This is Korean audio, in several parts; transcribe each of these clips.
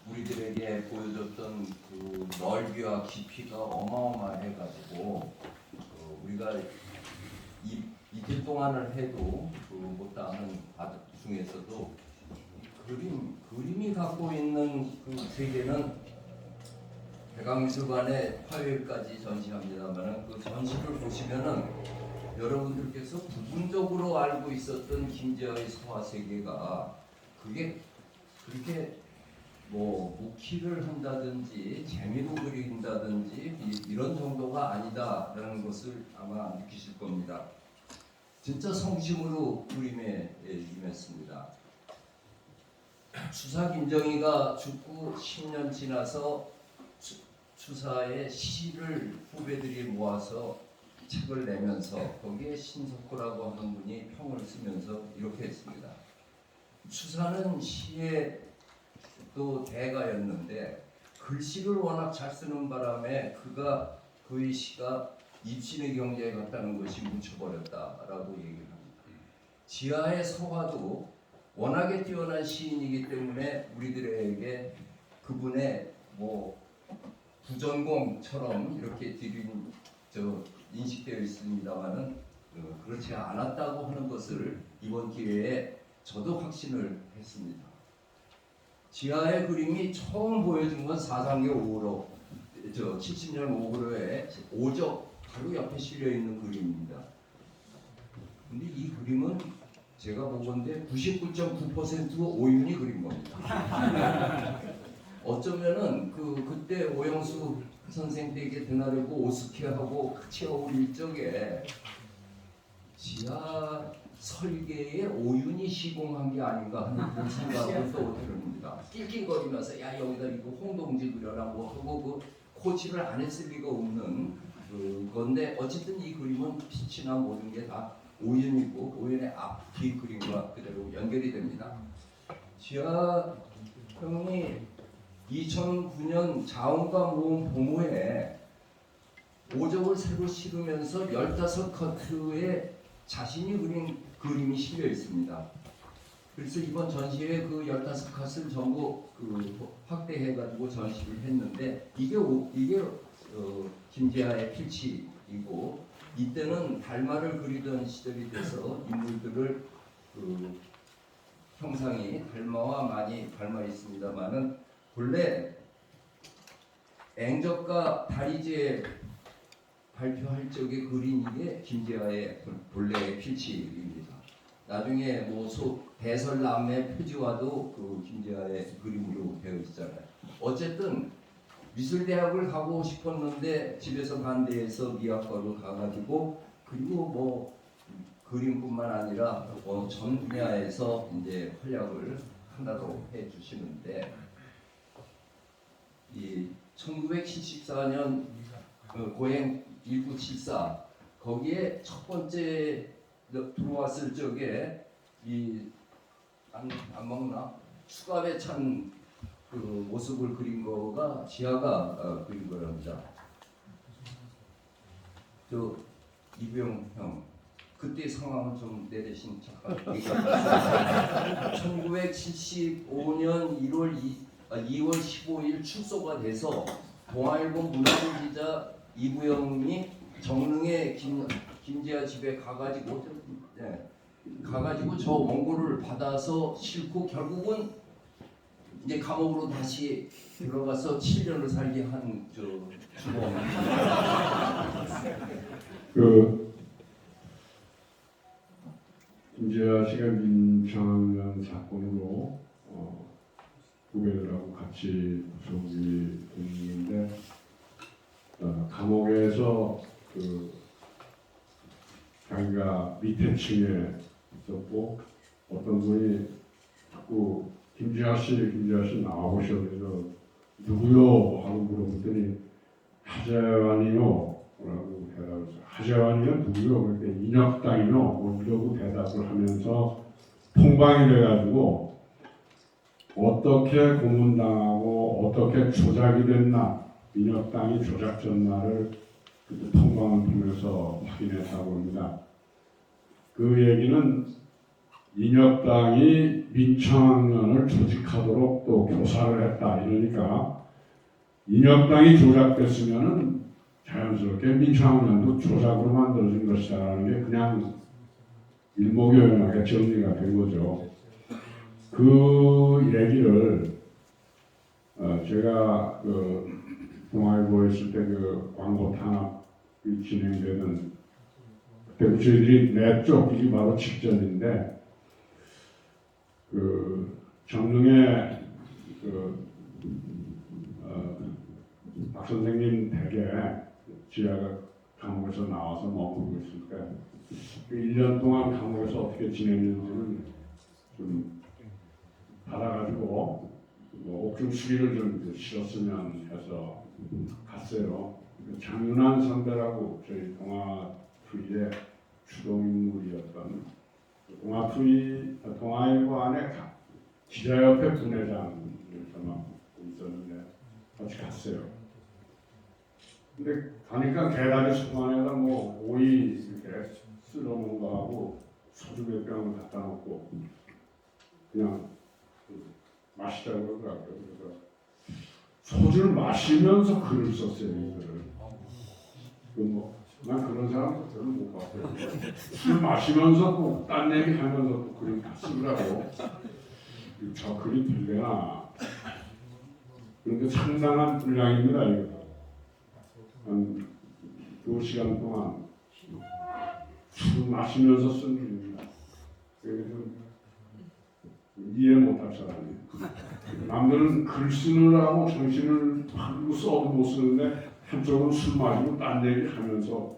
우리들에게 보여줬던 그 넓이와 깊이가 어마어마해가지고 우리가 이틀 동안을 해도 못다하는 바다 중에서도 그림이 갖고 있는 그 세계는 대강미술관에 화요일까지 전시합니다만 그 전시를 보시면은 여러분들께서 부분적으로 알고 있었던 김재하의 서화 세계가 그게 그렇게 뭐 묵히를 한다든지 재미로 그린다든지 이런 정도가 아니다라는 것을 아마 느끼실 겁니다. 진짜 성심으로 그림에 임했습니다. 추사 김정희가 죽고 10년 지나서 추사의 시를 후배들이 모아서 책을 내면서 거기에 신석호라고 하는 분이 평을 쓰면서 이렇게 했습니다. 추사는 시의 또 대가였는데 글씨를 워낙 잘 쓰는 바람에 그의 시가 입신의 경제에 갔다는 것이 묻혀버렸다라고 얘기를 합니다. 지하의 서화도 워낙에 뛰어난 시인이기 때문에 우리들에게 그분의 뭐 부전공처럼 이렇게 인식되어 있습니다만은 그렇지 않았다고 하는 것을 이번 기회에 저도 확신을 했습니다. 지하의 그림이 처음 보여준 건 사상계 5호로 70년 5호로에 오적 바로 옆에 실려 있는 그림입니다. 근데 이 그림은 제가 보건대 99.9% 오윤이 그린 겁니다. 어쩌면은 그때 오영수 선생 댁에 드나르고 오스케하고 같이 어울릴 적에 지하 설계에 오윤이 시공한 게 아닌가 하는 그런 생각을 또 들습니다. 낄낄거리면서 야 여기다 이거 홍동지 그려라 뭐 하고 그 코치를 안 했을 리가 없는 건데 어쨌든 이 그림은 빛이나 모든 게 다 오윤이고 오윤의 앞뒤 그림과 그대로 연결이 됩니다. 지하 형이 2009년 자원과 모험 봉호에 오적을 새로 실으면서 15커트의 자신이 그린 그림이 실려 있습니다. 그래서 이번 전시에 그 15컷을 전부 확대해가지고 전시를 했는데 이게 김재하의 필치이고 이때는 달마를 그리던 시절이 돼서 인물들을 형상이 달마와 많이 닮아 있습니다만은 본래 앵적과 다리제 발표할 적에 그린 이게 김재하의 본래의 필치입니다. 나중에 뭐 대설남의 표지와도 그 김재하의 그림으로 되어 있잖아요. 어쨌든 미술대학을 가고 싶었는데 집에서 반대해서 미학과로 가가지고 그리고 뭐 그림뿐만 아니라 전 분야에서 이제 활약을 하나로 해주시는데 이 1974년 고행 1974 거기에 첫 번째 들어왔을 적에 안 먹나 수갑에 찬 그 모습을 그린 거가 지하가 그린 거랍니다. 이부영 형 그때 상황은 좀 내 대신 잠깐 얘기하겠습니다. 1975년 2월 15일 출소가 돼서 동아일보 문화부 기자 이부영이 정릉에 김재하 집에 가가지고 저 원고를 받아서 싣고 결국은 이제 감옥으로 다시 들어가서 7년을 살게 한 주범. 김재하 씨가 민청년 사건으로 후배들하고 같이 구속이 됐는데 감옥에서 자기가 밑에 층에 있었고 어떤 분이 자꾸 김재하 씨 나와보셔서 누구요? 하고 물어봤더니 하재환이요? 라고 대답을 했어요. 하재환이요? 누구요? 그랬더니 인혁당이요? 뭐 이러고 대답을 하면서 통방이 돼가지고 어떻게 고문당하고 어떻게 조작이 됐나 인혁당이 조작 전날을 통방을 통해서 확인했다고 합니다. 그 얘기는 인혁당이 민청학년을 조직하도록 또 교사를 했다. 이러니까 인혁당이 조작됐으면은 자연스럽게 민청학년도 조작으로 만들어진 것이다라는 게 그냥 일목요연하게 정리가 된 거죠. 그 얘기를 제가 그 동아일보에 있을 때 그 광고 탄압이 진행되는 그때 저희들이 내쫓기기 바로 직전인데 그 정릉에 그 박 선생님 댁에 지하가 감옥에서 나와서 머무르고 있을 때 그 1년 동안 감옥에서 어떻게 지냈는지는 좀 받아가지고 뭐 옥중 수리를 좀 실었으면 해서 갔어요. 장윤환 선배라고 저희 동아투이의 주동인물이었던 동아일보 안에 기자협회 분회장을 맡고 있었는데 같이 갔어요. 근데 가니까 계란이 수만에다 뭐 오이 이렇게 쓸어놓은 거하고 소주 몇 병을 갖다 놓고 그냥 마시자고 그러더라고요. 그래서 소주를 마시면서 글을 썼어요. 이거를. 난 그런 사람도 별로 못 봤어요. 술 마시면서 또 딴 얘기 하면서 또 글을 다 쓰더라고. 저 글이 될래나. 그런데 상당한 분량입니다. 이거. 한 2시간 동안 술 마시면서 쓴 글입니다. 그래서 이해 못할 사람이에요. 남들은 글 쓰느라고 정신을 바르고 써도 못 쓰는데 한쪽은 술 마시고 딴 얘기 하면서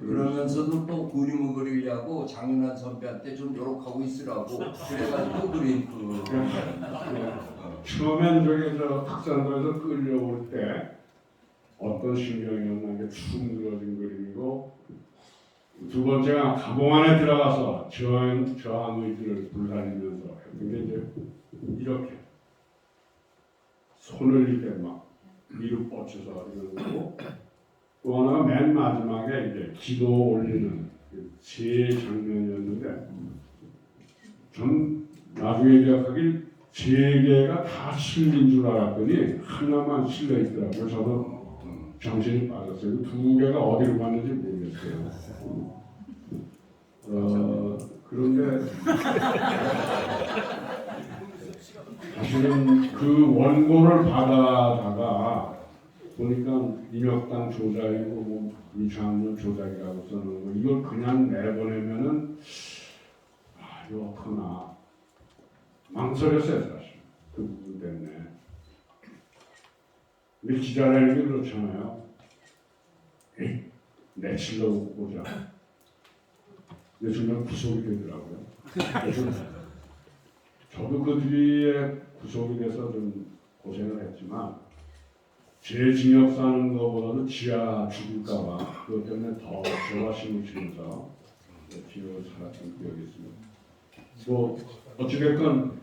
그러면서도 또 그림을 그리려고 장윤환 선배한테 좀 요렇게하고 있으라고 그래가지고 그림 처음엔 저기 저 특산도에서 끌려올 때 어떤 신경이었나 게 축 늘어진 그림이고 두 번째가 감옥 안에 들어가서 저항 의지를 불살리면서 했던 게 이제 이렇게 손을 이렇게 막 위로 뻗쳐서 이런 거고 또 하나가 맨 마지막에 이제 기도 올리는 세 장면이었는데 전 나중에 기억하길 세 개가 다 실린 줄 알았더니 하나만 실려 있더라고요. 저도 정신이 빠졌어요. 두 개가 어디로 갔는지 모르겠어요. 그런데 사실은 그 원고를 받아다가 보니까 인혁당 조작이고 뭐 민청학년 조작이라고 써놓은 거 이걸 그냥 내보내면은 이거 어떡하나 망설였어요 사실 그 부분 때문에. 근데 기자라는 게 그렇잖아요. 내치려고 보자. 근데 정말 구속이 되더라고요. 그래서 저도 그 뒤에 구속이 돼서 좀 고생을 했지만 제 징역 사는 것보다는 지하 죽을까봐 그것 때문에 더 조바심을 지면서 지역을 살았던 기억이 있습니다. 뭐 어찌됐건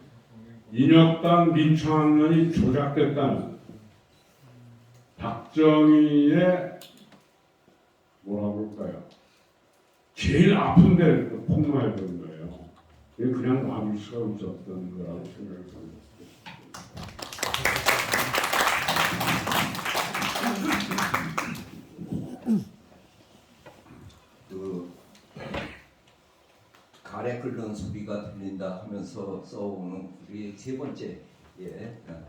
인혁당 민청학년이 조작됐다는 박정희의 뭐라고 할까요? 제일 아픈 데를 폭로해버린 거예요. 그냥 놔둘 수가 없었던 거라고 생각합니다. 그 가래 끓는 소리가 들린다 하면서 써오는 우리 세 번째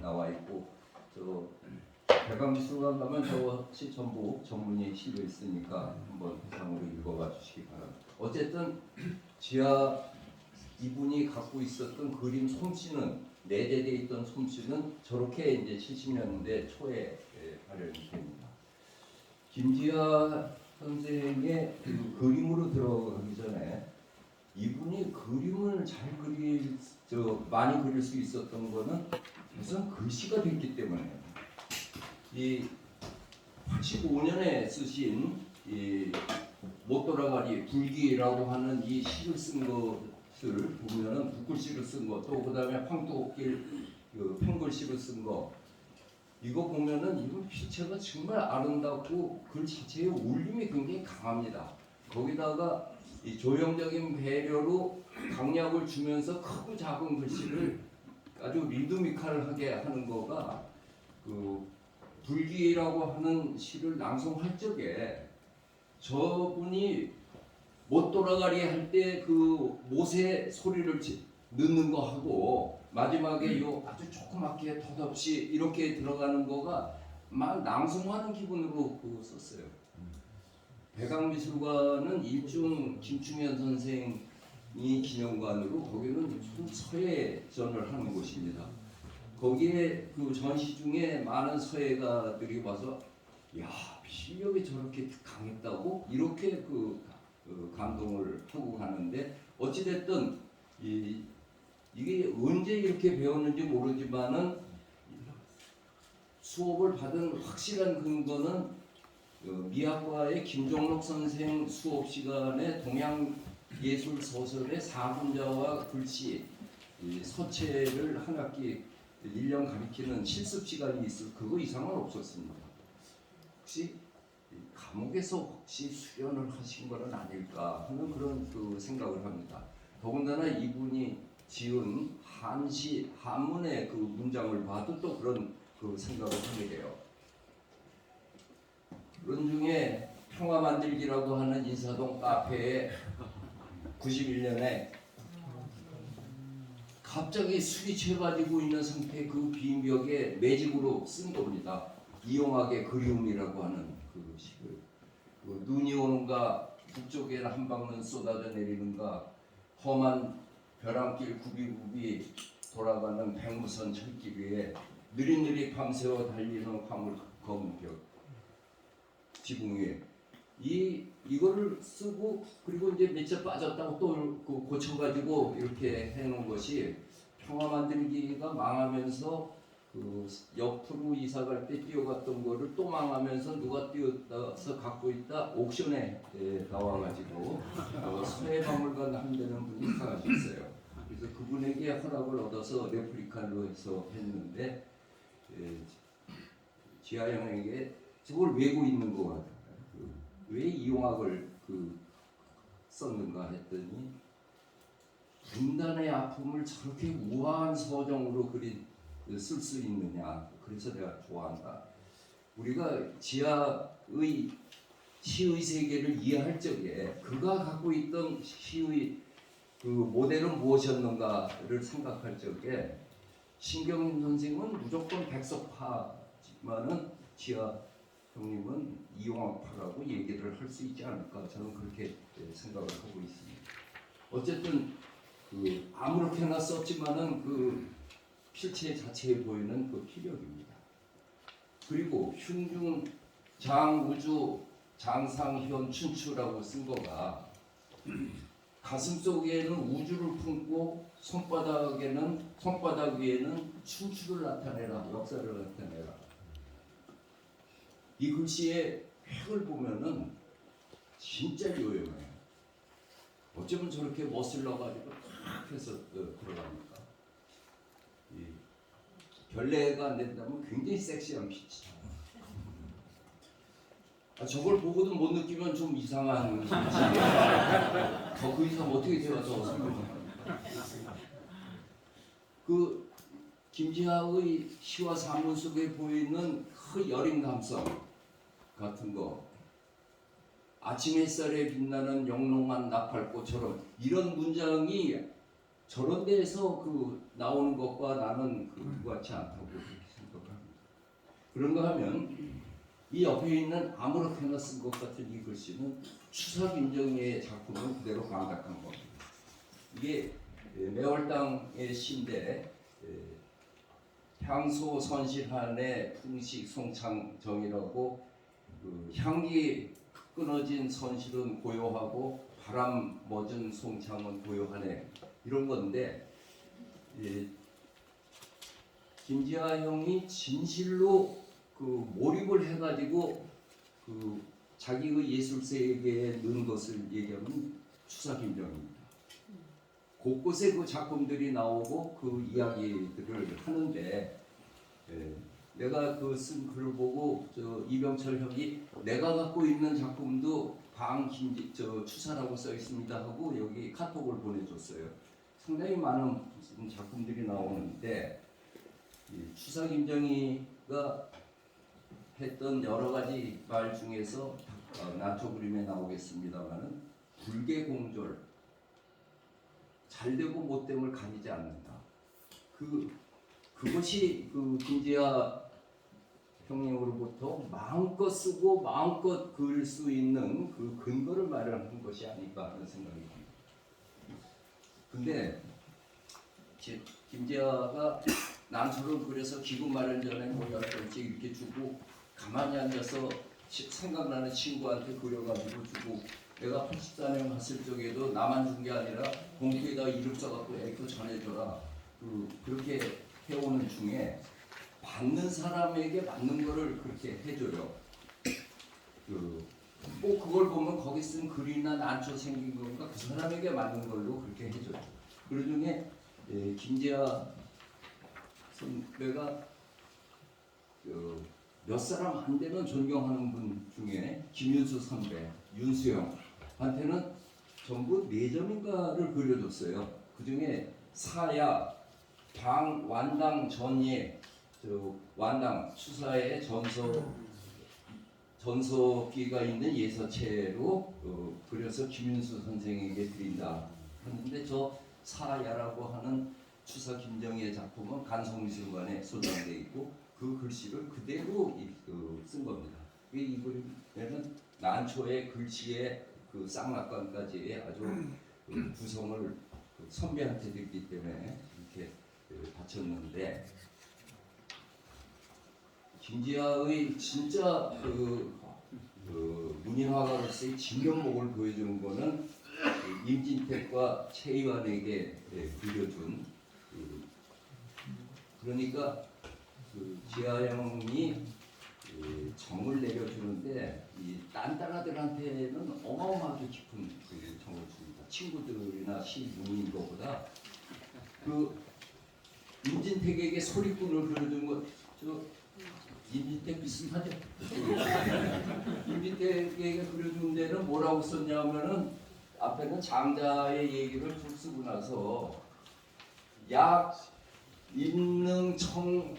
나와 있고 저 대강미술관 가면 저 전부 전문의 실려 있으니까 한번 상으로 읽어봐 주시기 바랍니다. 어쨌든 지하 이분이 갖고 있었던 그림 솜씨는 내재되어 있던 솜씨는 저렇게 이제 70년대 초에 발현이 됩니다. 김지하 선생의 그 그림으로 들어가기 전에 이분이 그림을 잘 많이 그릴 수 있었던 거는 우선 글씨가 됐기 때문에 이 85년에 쓰신 이 못 돌아가리 불기라고 하는 이 시를 쓴 것을 보면은 붓글씨로 쓴 거 또 그다음에 황토길 그 펜글씨로 쓴 거 이거 보면은 이거 필체가 정말 아름답고 글 자체의 울림이 굉장히 강합니다. 거기다가 이 조형적인 배려로 강약을 주면서 크고 작은 글씨를 아주 리드미컬하게 하는 거가 그 불기라고 하는 시를 낭송할 적에 저분이 못 돌아가리 할 때 그 못의 소리를 넣는 거 하고 마지막에 요 아주 조그맣게 덧없이 이렇게 들어가는 거가 막 낭송하는 기분으로 그 썼어요. 백악미술관은 일중 김충현 선생이 기념관으로 거기는 서예전을 하는 곳입니다. 거기에 그 전시 중에 많은 서예가들이 와서 야 실력이 저렇게 강했다고 이렇게 그 감동을 하고 가는데 어찌됐든 이게 언제 이렇게 배웠는지 모르지만은 수업을 받은 확실한 근거는 미학과의 김종록 선생 수업 시간에 동양예술 소설의 사분자와 글씨 서체를 한 학기 1년 가리키는 실습 시간이 있을 그거 이상은 없었습니다. 혹시 감옥에서 혹시 수련을 하신 것은 아닐까 하는 그런 그 생각을 합니다. 더군다나 이분이 지은 한시 한문의 그 문장을 봐도 또 그런 그 생각을 하게 돼요. 그런 중에 평화만들기라고 하는 인사동 카페에 91년에 갑자기 술이 취해가지고 있는 상태 그 빈벽에 매직으로 쓴 겁니다. 이용학의 그리움이라고 하는 그 시를. 그 눈이 오는가 북쪽에는 한방눈 쏟아져 내리는가 험한 벼랑길 굽이굽이 돌아가는 백무선 철길 위에 느릿느릿 밤새워 달리는 화물 검은 벽 지붕 위에 이거를 쓰고 그리고 이제 며칠 빠졌다고 또 고쳐가지고 이렇게 해놓은 것이 평화만들기가 망하면서 그 옆으로 이사 갈 때 뛰어갔던 거를 또 망하면서 누가 뛰어서 갖고 있다 옥션에 나와가지고 서해박물관 함대는 분이 사가셨어요. 그래서 그분에게 허락을 얻어서 레플리카로 해서 했는데 지하영에게 저걸 외고 있는 것 같아요. 왜 이용학을 썼는가 했더니 분단의 아픔을 저렇게 우아한 서정으로 쓸 수 있느냐. 그래서 내가 좋아한다. 우리가 지하의 시의 세계를 이해할 적에 그가 갖고 있던 시의 그 모델은 무엇이었는가를 생각할 적에 신경림 선생은 무조건 백석파지만은 지하 형님은 이용학파라고 얘기를 할 수 있지 않을까 저는 그렇게 생각을 하고 있습니다. 어쨌든 아무렇게나 썼지만은 필체 자체에 보이는 그 피력입니다. 그리고 흉중 장우주 장상현 춘추라고 쓴 거가 가슴 속에는 우주를 품고 손바닥 위에는 춘추를 나타내라 역사를 나타내라. 이 글씨의 획을 보면은 진짜 요염해요. 어쩌면 저렇게 멋을 넣어가지고 탁 해서 들어갑니까? 결례가 안 된다면 굉장히 섹시한 빛이죠. 저걸 보고도 못 느끼면 좀 이상한 빛이에요. 그 이상 어떻게 되어서 설명합니까? 김지하의 시와 산문 속에 보이는 그 여린 감성 같은 거, 아침 햇살에 빛나는 영롱한 나팔꽃처럼 이런 문장이 저런 데에서 나오는 것과 나는 같지 않다고 그렇게 생각합니다. 그런가 하면 이 옆에 있는 아무렇게나 쓴 것 같은 이 글씨는 추석인정의 작품을 그대로 강작한 겁니다. 이게 매월당의 시인데 향소 선실한의 풍식 송창정이라고 향기 끊어진 선실은 고요하고 바람 멎은 송창은 고요하네 이런 건데 김지하 형이 진실로 몰입을 해가지고 자기의 예술 세계에 넣은 것을 얘기하면 추사김정입니다. 곳곳에 그 작품들이 나오고 그 이야기들을 하는데 내가 쓴 글을 보고 이병철 형이 내가 갖고 있는 작품도 광김지 저 추사라고 써 있습니다 하고 여기 카톡을 보내줬어요. 상당히 많은 작품들이 나오는데 이 추사 김정희가 했던 여러 가지 말 중에서 난초 그림에 나오겠습니다만은 불계공졸 잘되고 못됨을 가리지 않는다. 그것이 그 김지아 형님으로부터 마음껏 쓰고 마음껏 그릴 수 있는 그 근거를 마련한 것이 아닐까 하는 생각이 듭니다. 근데 김지아가 난초를 그려서 기구 마련 전에 뭐 10번씩 이렇게 주고 가만히 앉아서 생각나는 친구한테 그려가지고 주고 내가 84년 갔을 적에도 나만 준 게 아니라 봉투에다 이름 써갖고 애도 전해줘라 그렇게 해오는 중에 받는 사람에게 맞는 거를 그렇게 해줘요. 꼭 그걸 보면 거기 쓴 글이나 난초 생긴 거니까 그 사람에게 맞는 걸로 그렇게 해줘요. 그 중에 김지아 선배가 몇 사람 안 되는 존경하는 분 중에 김윤수 선배, 윤수영한테는 전부 4점인가를 그려줬어요. 그 중에 사야, 방, 완당, 전예, 완당 추사의 전서기가 있는 예서체로 그려서 김윤수 선생에게 드린다 하는데 저 사야라고 하는 추사 김정희의 작품은 간송미술관에 소장되어 있고 그 글씨를 그대로 쓴 겁니다. 이 그림에는 난초의 글씨의 그 쌍락관까지의 아주 구성을 선배한테 듣기 때문에 이렇게 바쳤는데 김지아의 진짜 문인화가로서의 진면목을 보여주는 거는 임진택과 최이완에게 그려준 그러니까 지아 형이 정을 내려주는데 이 딴따라들한테는 어마어마하게 깊은 정을 줍니다. 친구들이나 시문인 것보다 임진택에게 소리꾼을 그려준 것 임진택 비슷하죠? 임진택에게 그려준 데는 뭐라고 썼냐면은 앞에는 장자의 얘기를 쭉 쓰고 나서 약 인능 청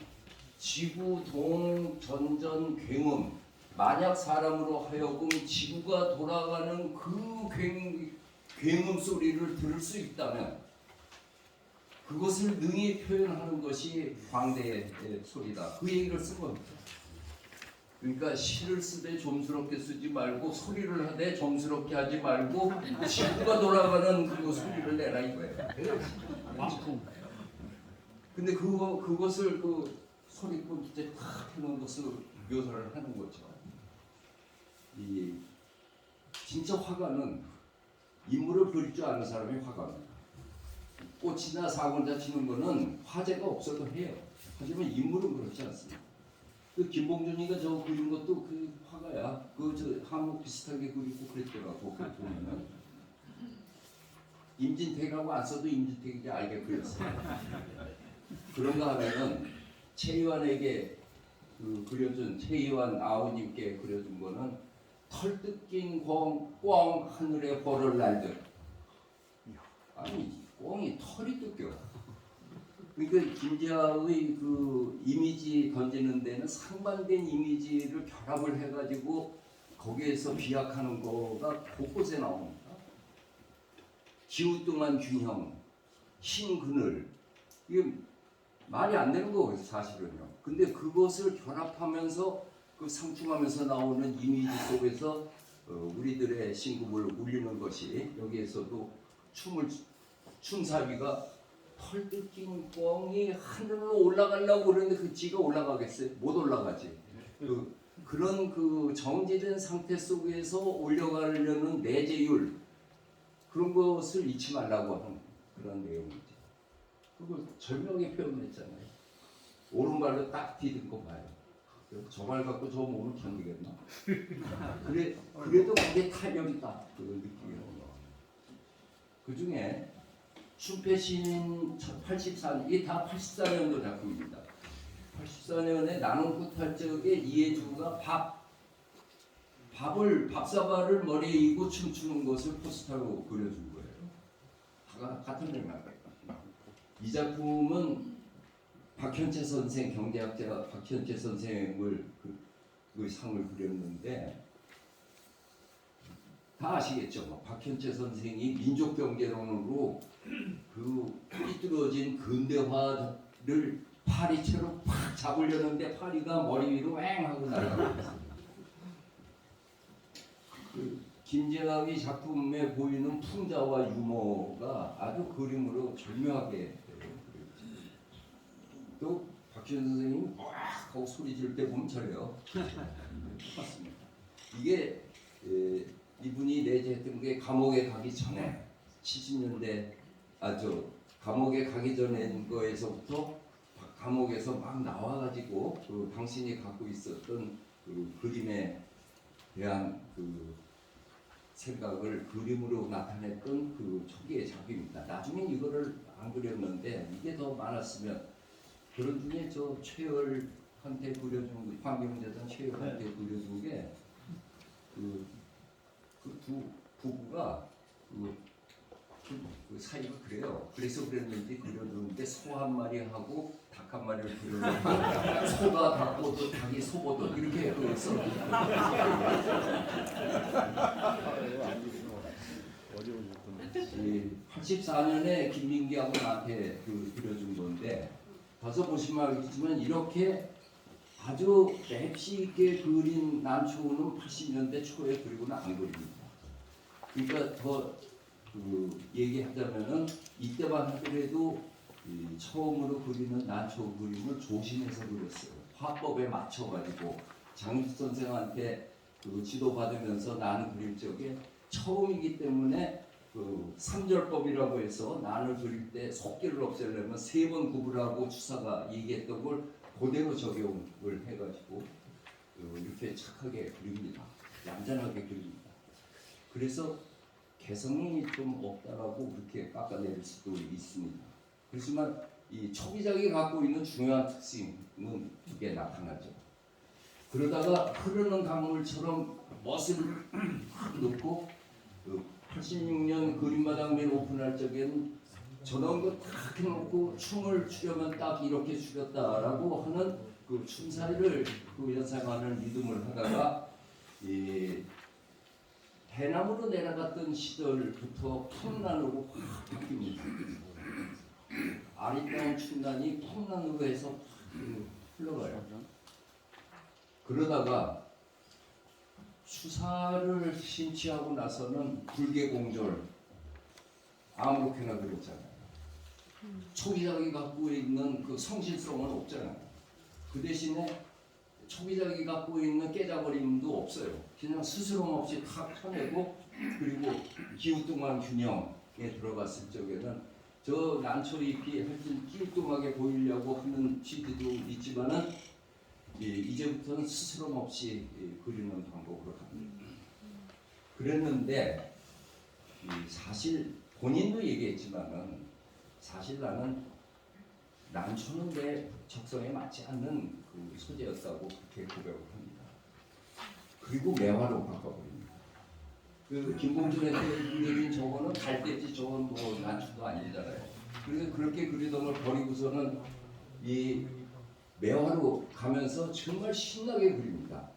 지구 동 전전 굉음 만약 사람으로 하여금 지구가 돌아가는 그 굉음 소리를 들을 수 있다면 그것을 능히 표현하는 것이 광대의 소리다. 그 얘기를 쓴 겁니다. 그러니까 시를 쓰되 좀스럽게 쓰지 말고 소리를 하되 좀스럽게 하지 말고 지구가 돌아가는 그 소리를 내라 이거예요. 근데 그것을 그 소리꾼 이제 탁 해놓은 것을 묘사를 하는 거죠. 이 진짜 화가는 인물을 그릴 줄 아는 사람이 화가입니다. 꽃이나 사골자 치는 거는 화제가 없어도 해요. 하지만 인물은 그렇지 않습니다. 그 김봉준이가 저 그린 것도 그 화가야. 저 한국 비슷하게 그리고 그랬더라고. 그 보면은 임진택이라고 안 써도 임진택이지 알게 그렸어요. 그런가 하면은 최이완에게 그려준 최이완 아우님께 그려준 거는 털 뜯긴 꿩 하늘에 벌을 날듯. 아니 꿩이 털이 뜯겨. 그러니까 김지아의 그 이미지 던지는 데는 상반된 이미지를 결합을 해가지고 거기에서 비약하는 거가 곳곳에 나옵니다. 기우뚱한 균형, 흰 그늘 이게 말이 안 되는 거예요 사실은요. 근데 그것을 결합하면서 그 상충하면서 나오는 이미지 속에서 우리들의 신금을 울리는 것이 여기에서도 춤사위가 털 뜯긴 꿩이 하늘로 올라가려고 그러는데 그 지가 올라가겠어요? 못 올라가지. 그런 그 정지된 상태 속에서 올려가려는 내재율 그런 것을 잊지 말라고 하는 그런 내용이죠. 그걸 절묘하게 표현했잖아요. 오른발로 딱 디듬고 봐요. 저 발 갖고 저 몸을 견디겠나? 그래도 그게 탄력이다. 그걸 느끼는 거. 그 중에 춘패신 84년, 이게 다 84년도 작품입니다. 84년에 나는 끝할 적에 이해주가 밥 밥사발을 머리에 이고 춤추는 것을 포스터로 그려준 거예요. 다 같은 맥락이에요. 이 작품은 박현채 선생, 경제학자 박현채 선생을 그 상을 그렸는데 다 아시겠죠? 박현채 선생이 민족 경제론으로 그 삐뚤어진 근대화를 파리채로 팍 잡으려는데 파리가 머리 위로 왱 하고 날아가고 있어요. 김재학의 작품에 보이는 풍자와 유머가 아주 그림으로 절묘하게 또 박현 선생님이 막 하고 소리 지를 때 보면 저래요. 똑같습니다. 이게 이분이 내재했던 게 감옥에 가기 전에 70년대 감옥에 가기 전에 거에서부터 감옥에서 막 나와가지고 그 당신이 갖고 있었던 그 그림에 대한 그 생각을 그림으로 나타냈던 그 초기의 작품입니다. 나중에 이거를 안 그렸는데 이게 더 많았으면 그런 중에 저 최열한테 그려준 환경재단 최열한테 그려준 게 두 부부가 그 사이가 그래요. 그래서 그랬는지 그려주는데 소 한 마리하고 닭 한 마리를 그려놓고 소가 닭보듯 닭이 소보듯 이렇게 그랬어. 84년에 김민기하고 나한테 그려준 건데 가서 보시면 알겠지만 이렇게 아주 맵시 있게 그린 난초는 80년대 초에 그리고는 안 그립니다. 그러니까 더 얘기하자면은 이때만 하더라도 처음으로 그리는 난초 그림을 조심해서 그렸어요. 화법에 맞춰가지고 장윤수 선생한테 지도받으면서 나는 그림 쪽에 처음이기 때문에 그 3절법이라고 해서 난을 그릴 때 속기를 없애려면 3번 구부라고 추사가 얘기했던 걸 그대로 적용을 해가지고 이렇게 착하게 그립니다. 얌전하게 그립니다. 그래서 개성이 좀 없다라고 그렇게 깎아내릴 수도 있습니다. 그렇지만 이 초기작이 갖고 있는 중요한 특징은 이게 나타나죠. 그러다가 흐르는 강물처럼 멋을 확 놓고 86년 그림마당 맨 오픈할 적에는 저런 거 딱 해놓고 춤을 추려면 딱 이렇게 추렸다라고 하는 그 춤사위를 그 연상하는 리듬을 하다가 해남으로 내려갔던 시절부터 풍란으로 확 바뀝니다. 아리따운 춤단이 풍란으로 해서 흘러가요. 그러다가 수사를 신취하고 나서는 불계공절 아무렇게나 그렸잖아요. 초기작이 갖고 있는 그 성실성은 없잖아요. 그 대신에 초기작이 갖고 있는 깨작어림도 없어요. 그냥 스스럼 없이 탁 펴내고 그리고 기우뚱한 균형에 들어갔을 적에는 저 난초잎이 하여튼 기우뚱하게 보이려고 하는 취지도 있지만은 이제부터는 스스럼 없이 그리는 방법으로 갑니다. 그랬는데 사실 본인도 얘기했지만은 사실 나는 난초는 내 적성에 맞지 않는 그 소재였다고 그렇게 고백을 합니다. 그리고 매화로 바꿔버립니다. 그 김봉준한테 그린 저거는 갈대지 저건 뭐 난초도 아니잖아요. 그래서 그렇게 그리던 걸 버리고서는 이 매화로 가면서 정말 신나게 그립니다.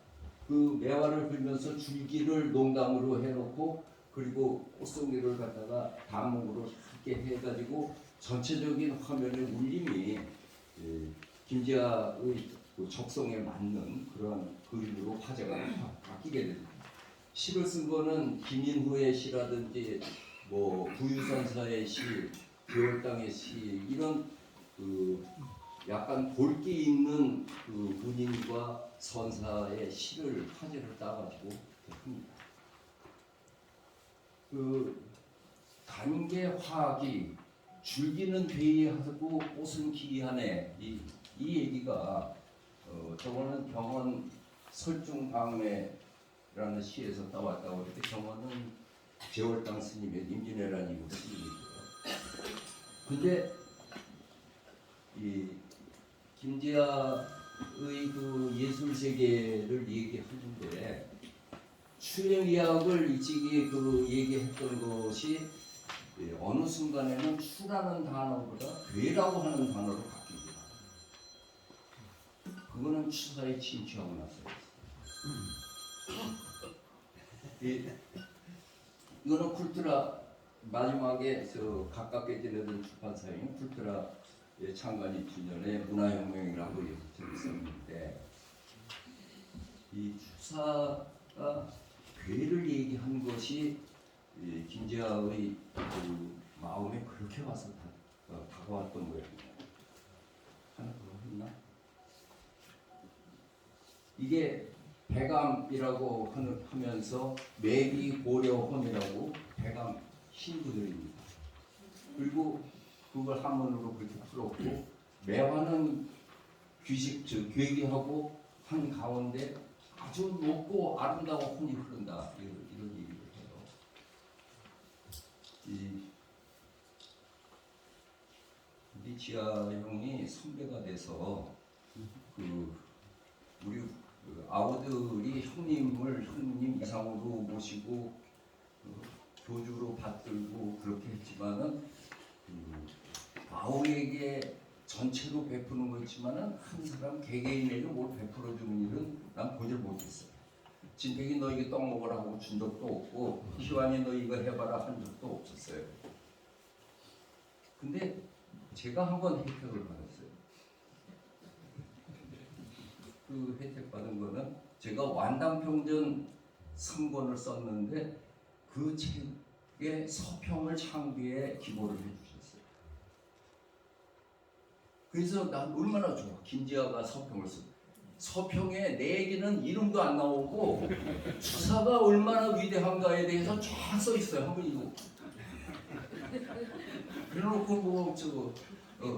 그 매화를 그리면서 줄기를 농담으로 해놓고 그리고 꽃송이를 갖다가 다목으로 얇게 해가지고 전체적인 화면의 울림이 김재하의 그 적성에 맞는 그런 그림으로 화제가 바뀌게 됩니다. 시를 쓴 거는 김인후의 시라든지 뭐 부유선사의 시, 개월당의 시 이런 그 약간 골기 있는 그 문인과 선사의 시를 화제를 따가지고 합니다. 그 단계화기 줄기는 괴이하고 꽃은 기이하네 이 얘기가 저거는 경원 설중강매라는 시에서 따왔다고 그랬는데 경원은 제월당 스님의 임진왜란이고 스님이고요. 근데 이 김재하의 그 예술 세계를 얘기하는데 추행의학을 일찍이 그 얘기했던 것이 어느 순간에는 추라는 단어보다 괴라고 하는 단어로 바뀝니다. 그거는 추사에 침투하고 났어요. 이거는 쿨트라 마지막에 저 가깝게 지내던 출판사인 쿨트라 창간 2주년의 문화혁명이라고 적었었는데 이 추사가 괴를 얘기한 것이 김재하의 그 마음에 그렇게 와서 다가왔던 모양입니다. 하나 더 했나? 이게 백암이라고 하면서 매비 고려혼이라고 백암 신부들입니다. 그리고 그걸 한문으로 그렇게 풀었고 매화는 괴기하고 한 가운데 아주 높고 아름다운 혼이 흐른다 이런 얘기를 해요. 우리 지아 형이 선배가 돼서 우리 아우들이 형님 이상으로 모시고 교주로 받들고 그렇게 했지만은 아우에게 전체로 베푸는 거 있지만은 한 사람 개개인에게 뭘 베풀어 주는 일은 난 보질 못했어요. 진택이 너에게 떡 먹으라 하고 준 적도 없고 희완이 너 이거 해봐라 한 적도 없었어요. 근데 제가 한번 혜택을 받았어요. 그 혜택 받은 거는 제가 완당평전 3권을 썼는데 그 책에 서평을 창비에 기고를 해주셨어요. 그래서 난 얼마나 좋아. 김지아가 서평을 써. 서평에 내 얘기는 이름도 안 나오고 추사가 얼마나 위대한가에 대해서 쫙 써 있어요. 한번 읽어. 그래놓고 뭐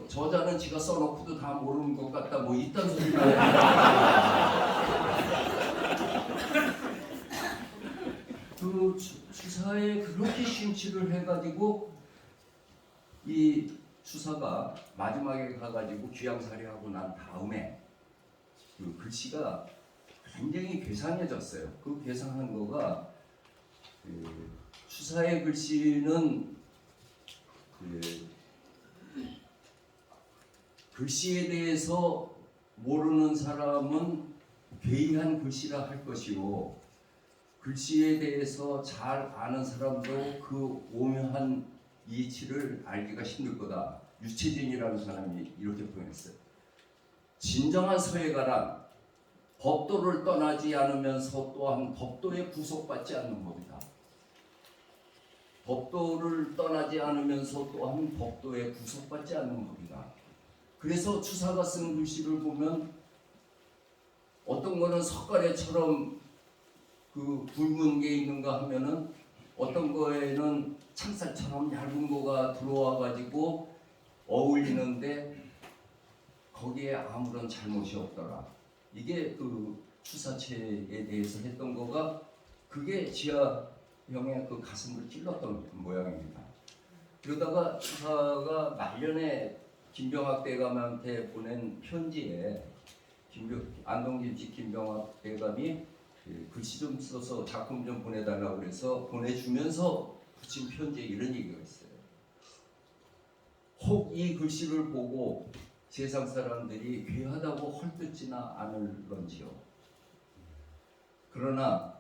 저자는 지가 써놓고도 다 모르는 것 같다 뭐 이딴 소리 그 추사에 그렇게 심취를 해가지고 이 추사가 마지막에 가가지고 귀양살이하고 난 다음에 그 글씨가 굉장히 괴상해졌어요. 그 괴상한 거가 추사의 글씨는 글씨에 대해서 모르는 사람은 괴이한 글씨라 할 것이고 글씨에 대해서 잘 아는 사람도 그 오묘한 이치를 알기가 힘들 거다. 유채진이라는 사람이 이렇게 표현했어요. 진정한 서예가란 법도를 떠나지 않으면서 또한 법도에 구속받지 않는 법이다. 법도를 떠나지 않으면서 또한 법도에 구속받지 않는 법이다. 그래서 추사가 쓴 글씨를 보면 어떤 거는 석가래처럼 그 굵은 게 있는가 하면은 어떤 거에는 창살처럼 얇은 거가 들어와 가지고 어울리는데 거기에 아무런 잘못이 없더라. 이게 그 추사체에 대해서 했던 거가 그게 지아 형의 그 가슴을 찔렀던 모양입니다. 그러다가 추사가 말년에 김병학 대감한테 보낸 편지에 안동김씨 김병학 대감이 글씨 좀 써서 작품 좀 보내달라고 그래서 보내주면서 붙인 편지에 이런 얘기가 있어요. 혹 이 글씨를 보고 세상 사람들이 귀하다고 헐뜯지나 않을런지요. 그러나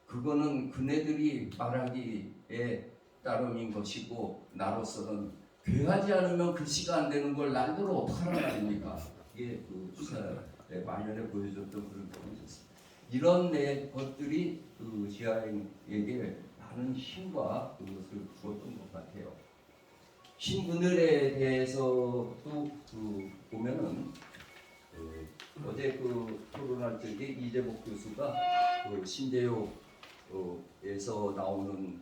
그거는 그네들이 말하기에 따름인 것이고 나로서는 괴하지 않으면 글씨가 안 되는 걸 날더러 어떡하란 말입니까? 이게 그 추사의 말년에 보여줬던 그런 것이었습니다. 이런 것들이 그 지아에게 많은 힘과 그것을 주었던 것 같아요. 신그늘에 대해서도 보면은 어제 그 토론할 적에 이재복 교수가 그 신재호에서 나오는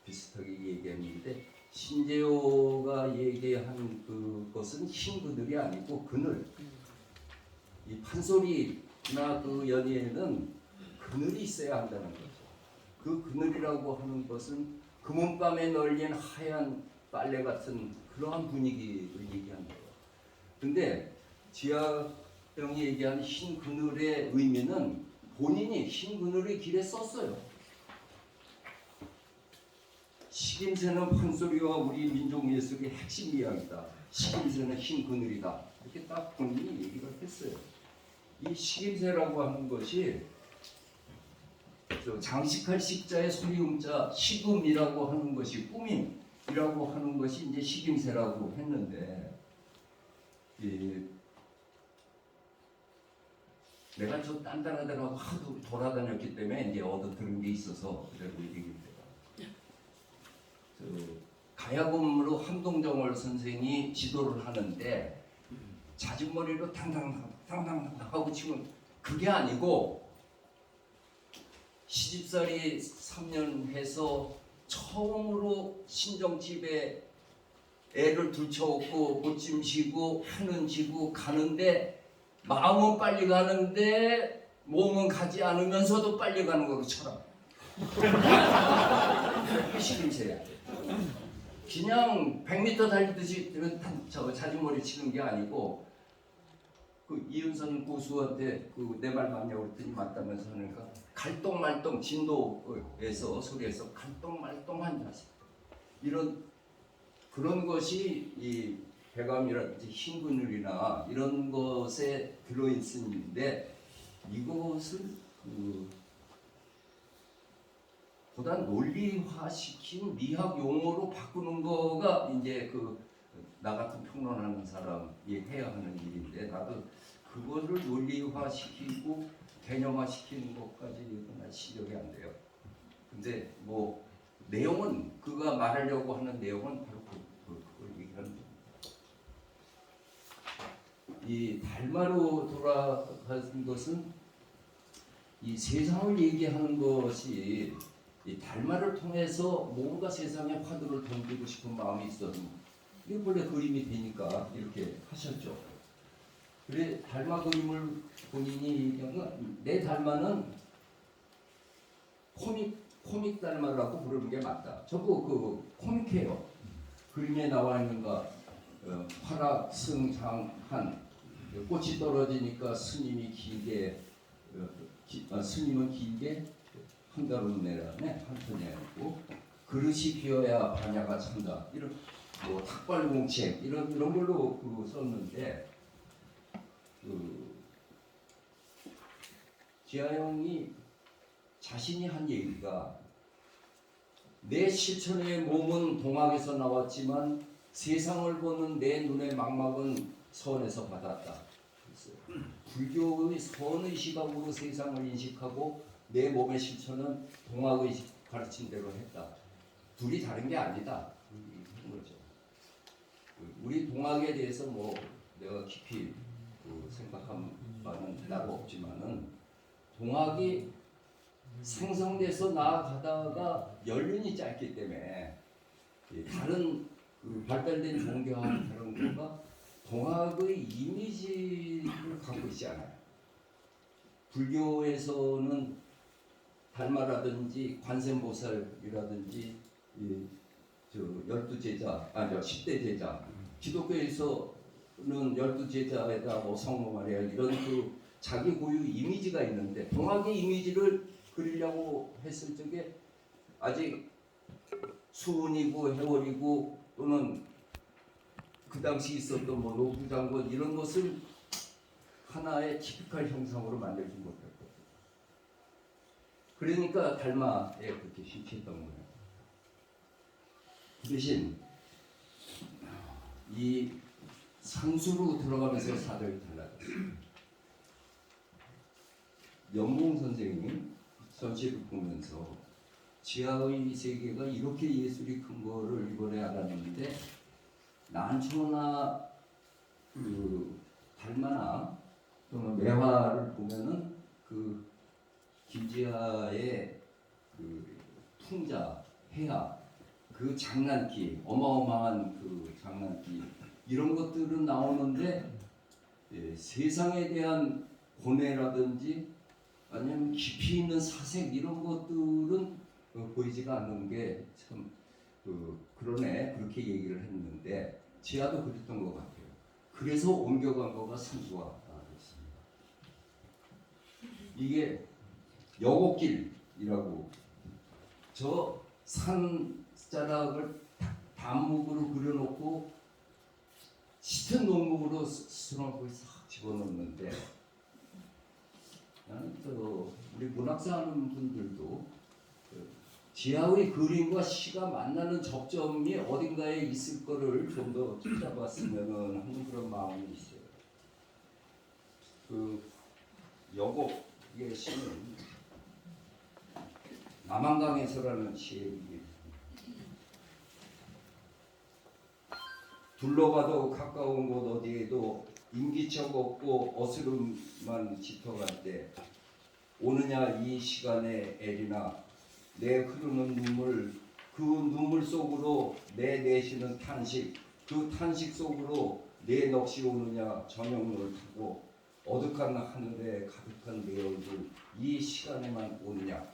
비슷하게 얘기했는데 신재호가 얘기한 그것은 신그늘이 아니고 그늘. 이 판소리나 그 연예에는 그늘이 있어야 한다는 거죠. 그 그늘이라고 하는 것은 금은밤에 널린 하얀 빨래 같은 그러한 분위기를 얘기한 거예요. 근데 지아 형이 얘기한 흰 그늘의 의미는 본인이 흰 그늘의 길에 썼어요. 식임새는 판소리와 우리 민족 예술의 핵심 이야기다. 식임새는 흰 그늘이다. 이렇게 딱 본인이 얘기를 했어요. 이 식임새라고 하는 것이 장식할 식자의 소리음자 식음이라고 하는 것이 꾸밈이라고 하는 것이 이제 식임새라고 했는데 내가 저 딴딴한 데로 하도 돌아다녔기 때문에 이제 얻어 들은 게 있어서 그래도 얘기입니다. 가야금으로 함동정월 선생이 지도를 하는데 자진머리로 당당당 하고 치면 그게 아니고 시집살이 3년 해서 처음으로 신정집에 애를 둘쳐오고 옷짐 지고 하는 지고 가는데 마음은 빨리 가는데 몸은 가지 않으면서도 빨리 가는 거로 쳐라. 그게 식임새야. 그냥 100m 달리듯이 자진머리 치는 게 아니고 그 이은선 고수한테 그 내 말 맞냐고 그랬더니 맞다면서 하니까 갈똥말똥 진도에서 소리에서 갈똥말똥한 자세 이런 그런 것이 이 배감이라든지 흰 그늘이나 이런 것에 들어있는데 이것을 보다 논리화시킨 미학 용어로 바꾸는 거가 이제 나 같은 평론하는 사람이 해야 하는 일인데 나도 그거를 논리화시키고 개념화시키는 것까지는 시력이 안 돼요. 근데 뭐 내용은 그가 말하려고 하는 내용은 바로 그걸 얘기하는 겁니다. 이 달마로 돌아가는 것은 이 세상을 얘기하는 것이 이 달마를 통해서 뭔가 세상에 화두를 던지고 싶은 마음이 있어서 이게 원래 그림이 되니까 이렇게 하셨죠. 그래 달마 그림을 본인이 얘기한 내 달마는 코믹 달마라고 부르는 게 맞다. 전부 그 코믹해요. 그림에 나와 있는 거 화락, 승, 장, 한 꽃이 떨어지니까 스님이 길게 스님은 길게 한가로운 내라네 한편이 아니고 그릇이 비어야 반야가 찬다 이런 뭐 탁발공책 이런 걸로 썼는데 지하영이 자신이 한 얘기가 내 실천의 몸은 동학에서 나왔지만 세상을 보는 내 눈의 망막은 선에서 받았다. 불교의 선의 시각으로 세상을 인식하고 내 몸의 실천은 동학의 가르친 대로 했다. 둘이 다른 게 아니다. 이런 거죠. 우리 동학에 대해서 뭐 내가 깊이 생각한 바는 따로 없지만은 동학이 생성돼서 나아가다가 연륜이 짧기 때문에 다른 발달된 종교와는 다른 거가 동학의 이미지를 갖고 있지 않아요. 불교에서는 달마라든지 관세음보살이라든지 12제자, 10대 제자, 기독교에서는 12제자에다 뭐 성모 마리아 이런 자기 고유 이미지가 있는데 동학의 이미지를 그리려고 했을 적에 아직 수은이고 해월이고 또는 그 당시 있었던 뭐 노부장군 이런 것을 하나의 티피컬 형상으로 만들지 못했거든요. 그러니까 달마에 그렇게 시켰던 거예요. 그 대신 이 상수로 들어가면서 사정이 달라졌어요. 연봉 선생님이 전시를 보면서 지하의 세계가 이렇게 예술이 큰 거를 이번에 알았는데 난초나 달마나 또는 매화를 보면은 김지하의 풍자, 해야, 장난기, 어마어마한 장난기 이런 것들은 나오는데 세상에 대한 고뇌라든지 아니면 깊이 있는 사색 이런 것들은 보이지가 않는 게 참 그러네 그렇게 얘기를 했는데 지하도 그랬던 것 같아요. 그래서 옮겨간 거가 상수화됐습니다. 이게 여곡길이라고 저 산자락을 단목으로 그려놓고 짙은 논목으로 수놓고 싹 집어넣는데 나는 우리 문학사 하는 분들도 지하의 그림과 시가 만나는 접점이 어딘가에 있을 거를 좀 더 찾아봤으면 하는 그런 마음이 있어요. 그 여곡의 시는 남한강에서라는 시에 둘러봐도 가까운 곳 어디에도 인기척 없고 어스름만 짙어갈 때 오느냐 이 시간에 애리나 내 흐르는 눈물 그 눈물 속으로 내 내쉬는 탄식 그 탄식 속으로 내 넋이 오느냐 저녁노를 타고 어둑한 하늘에 가득한 내 얼굴 이 시간에만 오느냐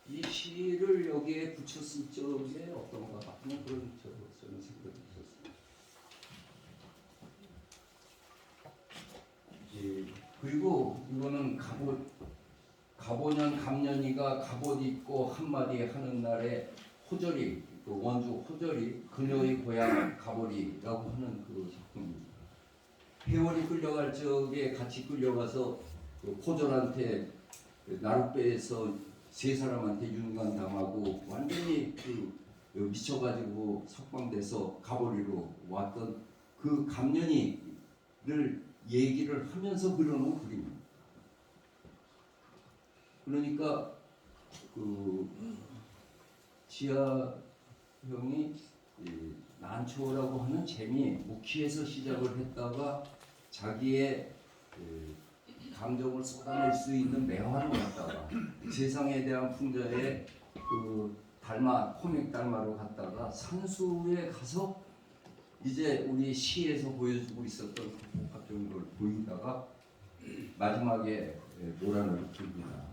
이 시를 여기에 붙였을 적에 어떤가 하는 그런 저는 생각이 있었습니다. 그리고 이거는 가보년 감년이가 갑옷 입고 한마디 하는 날에 호절이 그 원주 호절이 그녀의 고향 갑옷이라고 하는 그 작품입니다. 회원이 끌려갈 적에 같이 끌려가서 그 호절한테 나룻배에서 세 사람한테 윤관당하고 완전히 미쳐가지고 석방돼서 가버리로 왔던 그 감년이를 얘기를 하면서 그려놓은 그림입니다. 그러니까 그 지하 형이 난초라고 하는 재미 무키에서 시작을 했다가 자기의 감정을 쏟아낼 수 있는 매화를 갖다가 세상에 대한 풍자에 코믹 달마로 갔다가 산수에 가서 이제 우리 시에서 보여주고 있었던 그 복합적인 걸 보이다가 마지막에 모란을 그립니다.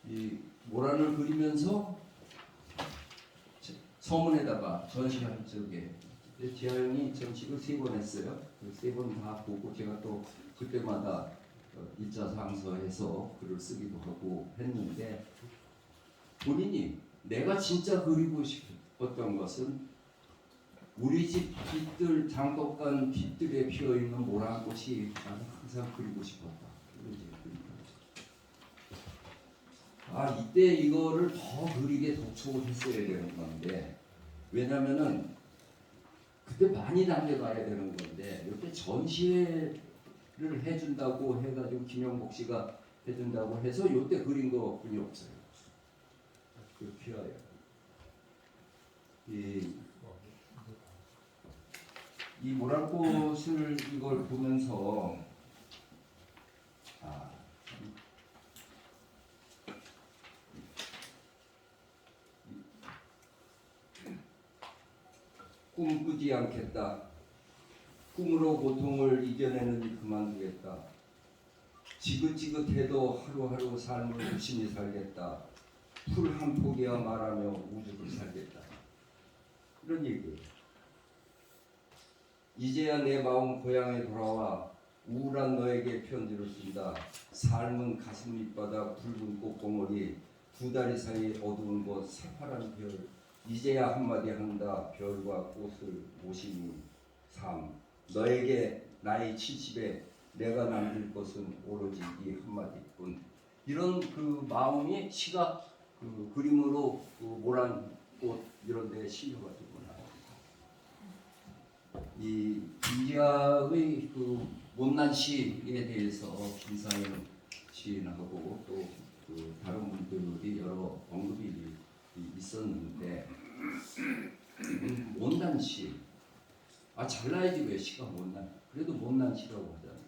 이 모란을 그리면서 서문에다가 전시할 적에 지하영이 전시를 3번 했어요. 3번 다 보고 제가 또 그때마다 일자상서해서 글을 쓰기도 하고 했는데 본인이 내가 진짜 그리고 싶었던 것은 우리 집 빛들 장독간 빛들에 피어있는 모란꽃이 나는 항상 그리고 싶었다. 이때 이거를 더 그리게 독촉을 했어야 되는 건데 왜냐면은 그때 많이 남겨가야 되는 건데 이렇게 전시회를 해준다고 해가지고 김영복 씨가 해준다고 해서 이때 그린 거뿐이 없어요. 그 피하여 이 모란꽃을 이걸 보면서 꿈꾸지 않겠다. 꿈으로 고통을 이겨내는 그만두겠다. 지긋지긋해도 하루하루 삶을 열심히 살겠다. 풀 한 포기야 말하며 우주를 살겠다. 이런 얘기예요. 이제야 내 마음 고향에 돌아와 우울한 너에게 편지를 쓴다. 삶은 가슴 밑바닥 붉은 꽃봉오리 두 다리 사이 어두운 곳 새파란 별 이제야 한마디 한다. 별과 꽃을 모시니 삶 너에게 나이 70에 내가 남길 것은 오로지 이 한마디뿐. 이런 그 마음이 시가 그 그림으로 그 모란꽃 이런 데 실려가지고 이 이지아의 그 못난 시에 대해서 김사영 시인하고 또 그 다른 분들이 여러 언급이 있었는데 못난 시 잘나야지 왜 시가 못난 그래도 못난 시라고 하잖아요.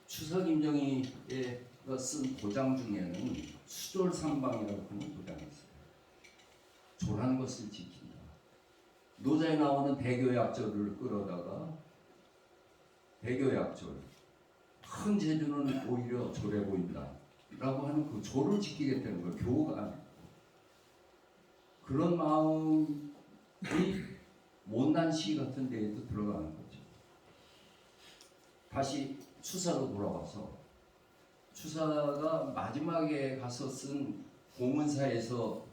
추석 임정희가 쓴 도장 중에는 수졸삼방이라고 하는 도장이 있어요. 졸한 것을 지킨다. 노자에 나오는 대교약절을 끌어다가 대교약절 큰 제주는 오히려 졸해 보인다 라고 하는 그 조를 지키겠다는 거예요. 교가 그런 마음이 못난 시 같은 데에도 들어가는 거죠. 다시 추사로 돌아와서 추사가 마지막에 가서 쓴 공문사에서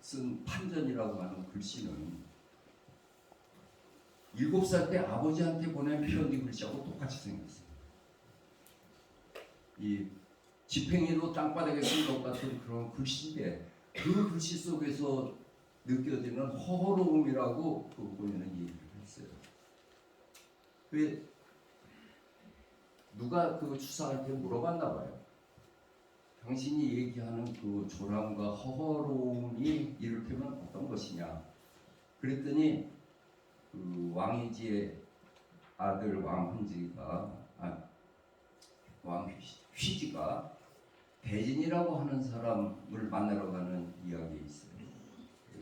쓴 판전이라고 하는 글씨는 7살 때 아버지한테 보낸 편지 글씨하고 똑같이 생겼어요. 이 지팽이로 땅바닥에 쓴 것 같은 그런 글씨인데 그 글씨 속에서 느껴지는 허허로움이라고 그 본인은 얘기를 했어요. 왜 누가 그 추사한테 물어봤나 봐요. 당신이 얘기하는 그 조람과 허허로움이 이를테면 어떤 것이냐. 그랬더니 그 왕이지의 아들 왕휘지가 대진이라고 하는 사람을 만나러 가는 이야기에 있어요.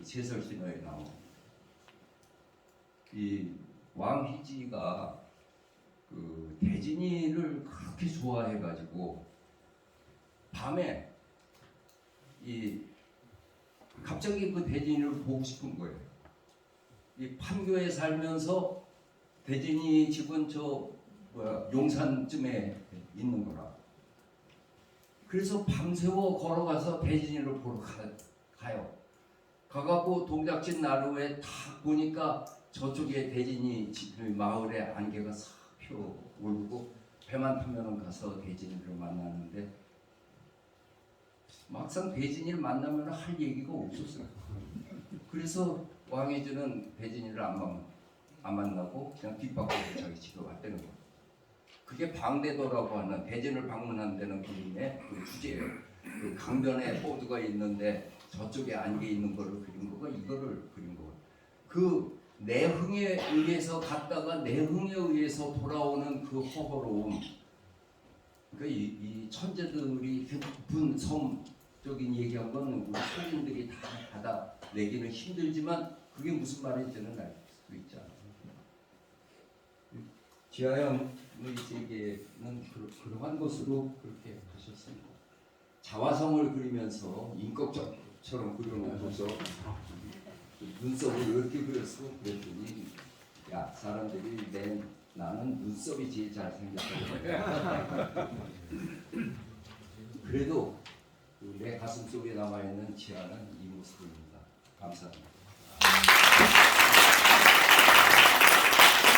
제설신화에 나옵니다. 이 왕휘지가 그 대진이를 그렇게 좋아해가지고 밤에 이 갑자기 그 대진이를 보고 싶은 거예요. 이 판교에 살면서 대진이 집은 용산쯤에 있는 거라. 그래서 밤새워 걸어가서 대진이를 보러 가요. 가갖고 동작진 나루에 딱 보니까 저쪽에 대진이 집 마을에 안개가 싹 피어오르고 배만 타면은 가서 대진이를 만나는데 막상 대진이를 만나면 할 얘기가 없었어요. 그래서 왕해주는 대진이를 안 만나고 그냥 뒷바퀴로 자기 집에 왔다는 거예요. 그게 방대도라고 하는 대진을 방문한다는 그림의 그 주제예요. 그 강변에 호두가 있는데 저쪽에 안개 있는 거를 그린 거고 이거를 그린 거고 그 내흥에 의해서 갔다가 내흥에 의해서 돌아오는 그 허허로움. 그러니까 이 천재들이 깊은 섬적인 얘기한 건 우리 소인들이 다 받아내기는 힘들지만 그게 무슨 말인지는 알 수 있잖아요. 지하영의세계는 그러한 것으로 그렇게 하셨습니다. 자화성을 그리면서 인격적처럼 그려놓고서 눈썹을 이렇게 그렸어. 그랬더니 야 사람들이 나는 눈썹이 제일 잘생겼다고 그래도 내 가슴 속에 남아있는 지하는 이 모습입니다. 감사합니다.